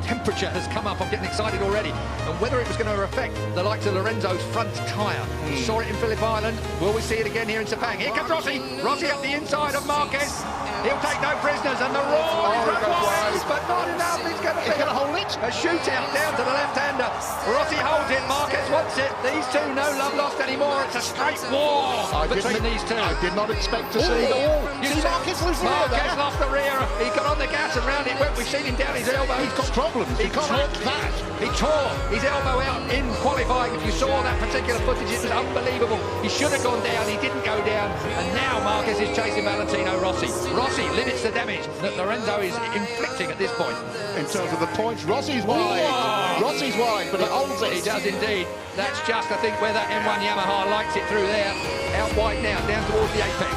temperature has come up. I'm getting excited already. And whether it was going to affect the likes of Lorenzo's front tyre. We saw it in Phillip Island. Will we see it again here in Sepang? Here comes Rossi. Rossi up the inside of Marquez. He'll take no prisoners, and the roar is run wide, but not enough. He's going to hold it. A shootout down to the left-hander. Rossi holds it. Marquez wants it. These two, no love lost anymore. It's a straight war between these two. I did not expect to see the wall. You see Marquez lose the rear there. Lost the rear. He got on the gas and round it went. We've seen him down his elbow. He's got problems. He can't act that. He tore his elbow out in qualifying. If you saw that particular footage, it was unbelievable. He should have gone down. He didn't go down. And now Marquez is chasing Valentino Rossi. Rossi limits the damage that Lorenzo is inflicting at this point. In terms of the points, Rossi's wide. Whoa. Rossi's wide, but he holds it. He does indeed. That's just, I think, where that M1 Yamaha likes it through there. Out wide now, down towards the apex.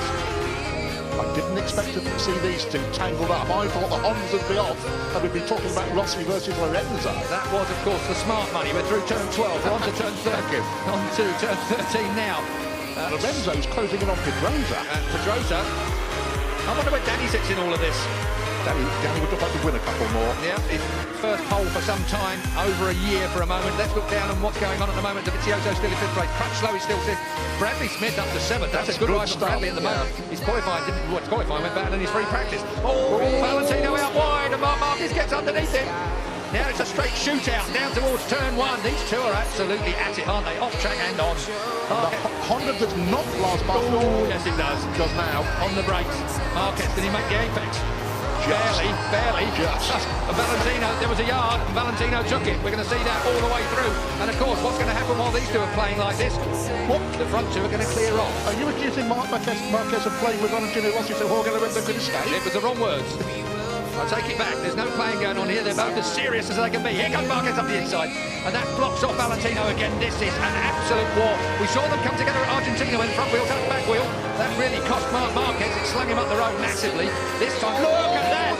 I didn't expect to see these two tangled up. I thought the Hondas would be off, and we'd be talking about Rossi versus Lorenzo. That was, of course, the smart money. We're through turn 12. We're on to turn 13. On to turn 13 now. Lorenzo's closing in on Pedrosa. Pedrosa. I wonder where Danny sits in all of this. Danny would look like to win a couple more. Yeah, his first pole for some time, over a year for a moment. Let's look down on what's going on at the moment. Dovizioso still in fifth place. Crutchlow is still fifth. Bradley Smith up to seventh. That's a good ride for Bradley at the moment. He's qualified, went better than his free practice. Oh, Valentino out wide, and Marquez gets underneath him. Now it's a straight shootout down towards turn one. These two are absolutely at it, aren't they? Off track and on. Honda does not last past. Oh, yes, it does. Does now. On the brakes. Marquez, did he make the apex? Barely. Just. Valentino, there was a yard, and Valentino took it. We're going to see that all the way through. And of course, what's going to happen while these two are playing like this? The front two are going to clear off. Are you accusing Marquez of playing with Valentino Rossi so Jorge Lorenzo could escape? It was the wrong words. I take it back. There's no playing going on here. They're both as serious as they can be. Here comes Marquez up the inside, and that blocks off Valentino again. This is an absolute war. We saw them come together at Argentina when front wheel touched back wheel. That really cost Marquez. It slung him up the road massively. This time, look at that.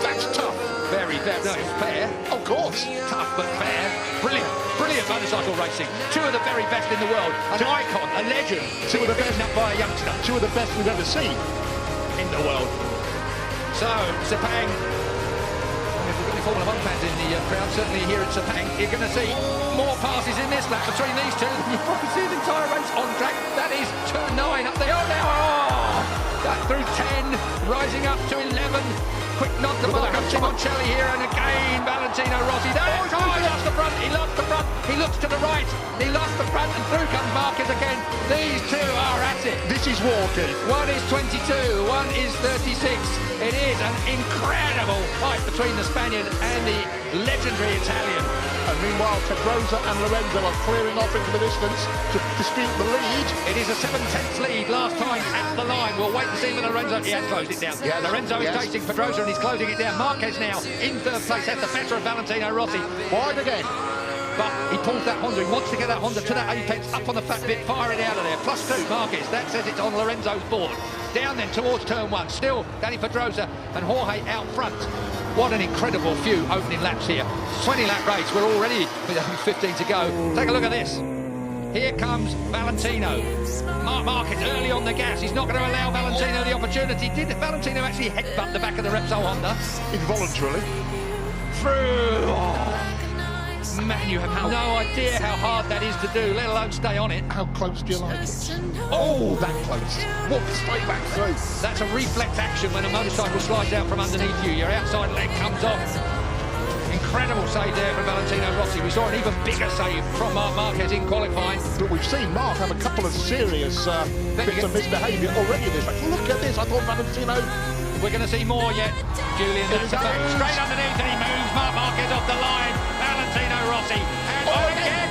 That's tough. Very fair. No, it's fair. Of course. Tough, but fair. Brilliant motorcycle racing. Two of the very best in the world. An icon, a legend. Two of the best up by a youngster. Two of the best we've ever seen in the world. So, Sepang, if we've got any Formula 1 fans in the crowd, certainly here at Sepang, you're going to see more passes in this lap between these two. You'll probably see the entire race on track. That is turn 9 up there. Oh, now, that through 10, rising up to 11. Quick nod to Marco Simoncelli here, and again, Valentino Rossi. He lost the front, he looks to the right, he lost the front, and through comes Marquez again. These two are at it. This is war, Keith. One is 22, one is 36. It is an incredible fight between the Spaniard and the legendary Italian. And meanwhile, Pedrosa and Lorenzo are clearing off into the distance to dispute the lead. It is a 7/10 lead last time at the line. We'll wait and see when Lorenzo... He has closed it down. Yes, Lorenzo is chasing Pedrosa and he's closing it down. Marquez now in third place has the better of Valentino Rossi. Wide again. But he pulls that Honda. He wants to get that Honda to that apex, up on the fat bit, fire it out of there. +2, Marquez. That says it's on Lorenzo's board. Down then towards turn 1. Still Danny Pedrosa and Jorge out front. What an incredible few opening laps here. 20-lap race. We're already with only 15 to go. Take a look at this. Here comes Valentino. Marquez early on the gas. He's not going to allow Valentino the opportunity. Did Valentino actually headbutt the back of the Repsol Honda? Involuntarily. Through. Oh. Man, you have no idea how hard that is to do, let alone stay on it. How close do you like it? Oh, that close. Walk straight back through. That's a reflex action when a motorcycle slides out from underneath you. Your outside leg comes off. Incredible save there from Valentino Rossi. We saw an even bigger save from Marquez in qualifying. But we've seen Mark have a couple of serious bits of misbehaviour already in this race. Look at this. I thought Valentino... We're going to see more yet. Julian, straight underneath, and he moves Marquez off the line. Valentino Rossi, and again,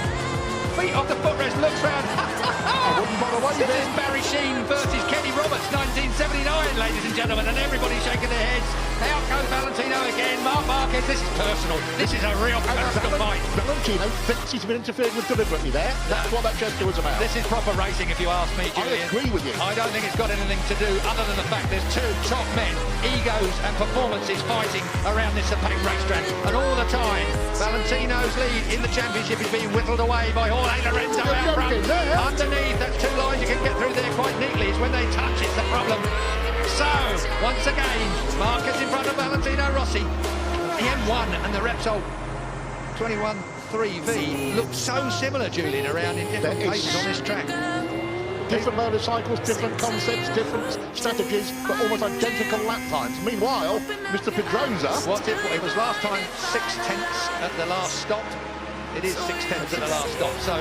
feet off the footrest, looks round. I wouldn't bother waiting. This is Barry Sheen versus Kenny Roberts, 1979, ladies and gentlemen, and everybody's shaking their heads. Out goes Valentino again. Marquez, this is personal. This is a real personal fight. Valentino thinks he's been interfering with deliberately there. That's what that gesture was about. This is proper racing, if you ask me, Julian. I agree with you. I don't think it's got anything to do other than the fact there's two top men, egos and performances fighting around this Sepang racetrack. And all the time, Valentino's lead in the championship is being whittled away by Jorge Lorenzo out front. Underneath, that's two lines you can get through there quite neatly. It's when they touch, it's the problem. So, once again, Marquez in front of Valentino Rossi. the M1 and the Repsol 21.3V look so similar, Julian, around in different places on this track. Different motorcycles, different concepts, different strategies, but almost identical lap times. Meanwhile, Mr. Pedrosa... What's it? It was last time 6/10 at the last stop. It is 6/10 at the last stop. So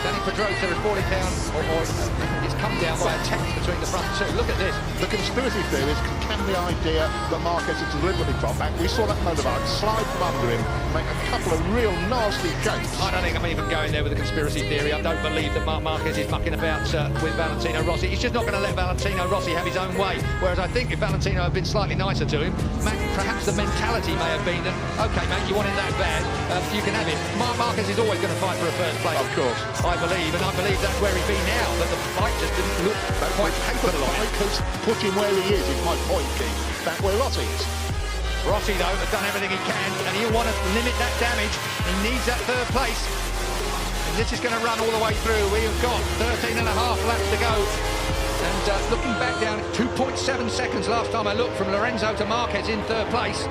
Danny Pedrosa is falling down, or he's come down by a tenth between the front two. Look at this. The conspiracy theorists can the idea that Marquez is deliberately dropped back. We saw that motorbike slide from under him, make a couple of real nasty shapes. I don't think I'm even going there with a conspiracy theory. I don't believe that Marc Marquez is mucking about with Valentino Rossi. He's just not going to let Valentino Rossi have his own way. Whereas I think if Valentino had been slightly nicer to him, perhaps the mentality may have been that, OK, mate, you want it that bad, you can have it. Marc Marquez is always going to fight for a first place. Of course. I believe, and I believe that's where he's been now, but the fight just didn't look quite capable The of it. fight has put him where he is my point, Keith. Back where Rossi is. Rossi, though, has done everything he can, and he'll want to limit that damage. He needs that third place. And this is going to run all the way through. We've got 13 and a half laps to go. And looking back down, 2.7 seconds last time I looked from Lorenzo to Marquez in third place.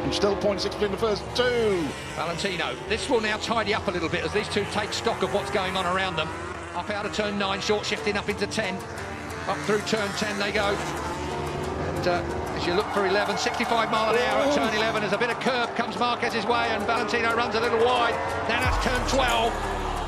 And still 0.6 in the first two. Valentino. This will now tidy up a little bit as these two take stock of what's going on around them. Up out of turn 9, short shifting up into 10. Up through turn 10 they go. And as you look for 11, 65 mile an hour at turn 11, as a bit of curb comes Marquez's way and Valentino runs a little wide. Now that's turn 12.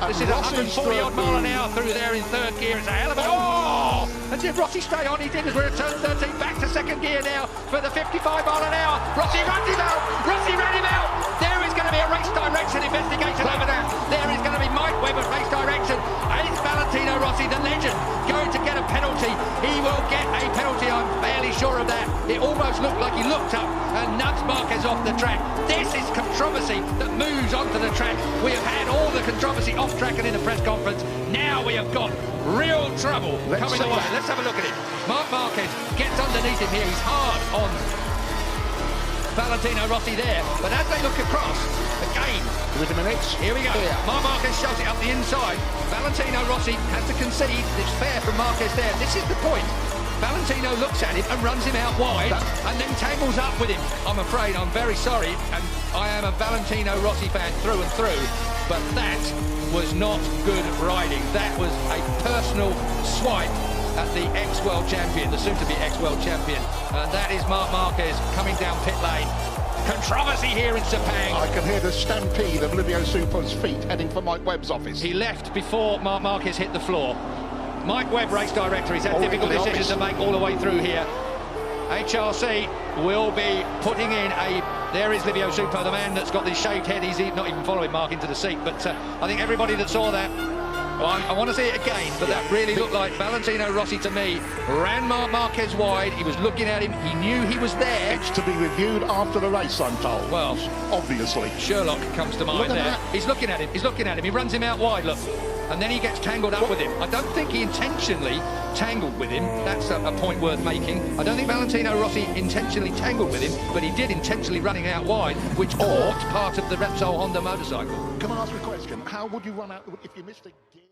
This is 140 odd mile an hour through there in third gear. It's a hell of a... Oh! And did Rossi stay on? He did, as we're at turn 13, back to second gear now for the 55 mile an hour. Rossi runs him out! Rossi ran him out! There is going to be a race direction investigation over there. There is going to be Mike Webber race direction. Is Valentino Rossi, the legend, going to get a penalty? He will get a penalty, I'm fairly sure of that. It almost looked like he looked up and nudged Marquez off the track. This is controversy that moves onto the track. We have had all the controversy off track and in the press conference. Now we have got real trouble coming away. Let's have a look at it. Marc Marquez gets underneath him here. He's hard on Valentino Rossi there. But as they look across, again, Wait a minute. here we go. Yeah. Marc Marquez shoves it up the inside. Valentino Rossi has to concede. It's fair from Marquez there. This is the point. Valentino looks at him and runs him out wide and then tangles up with him. I'm afraid, I'm very sorry, and I am a Valentino Rossi fan through and through, but that was not good riding. That was a personal swipe at the ex-world champion, the soon-to-be ex-world champion. That is Marc Marquez coming down pit lane. Controversy here in Sepang. I can hear the stampede of Livio Supo's feet heading for Mike Webb's office. He left before Marc Marquez hit the floor. Mike Webb, race director, he's had difficult decisions to make all the way through here. HRC will be putting in a... There is Livio Supo, the man that's got this shaved head. He's not even following Mark into the seat, but I think everybody that saw that... Well, I want to see it again, but that really looked like Valentino Rossi to me. Ran Marc Marquez wide, he was looking at him, he knew he was there. It's to be reviewed after the race, I'm told. Well, obviously. Sherlock comes to mind there. He's looking at him, he runs him out wide, look. And then he gets tangled up with him. I don't think he intentionally tangled with him. That's a point worth making. I don't think Valentino Rossi intentionally tangled with him, but he did intentionally running out wide, which caught part of the Repsol Honda motorcycle. Can I ask you a question? How would you run out if you missed a gear?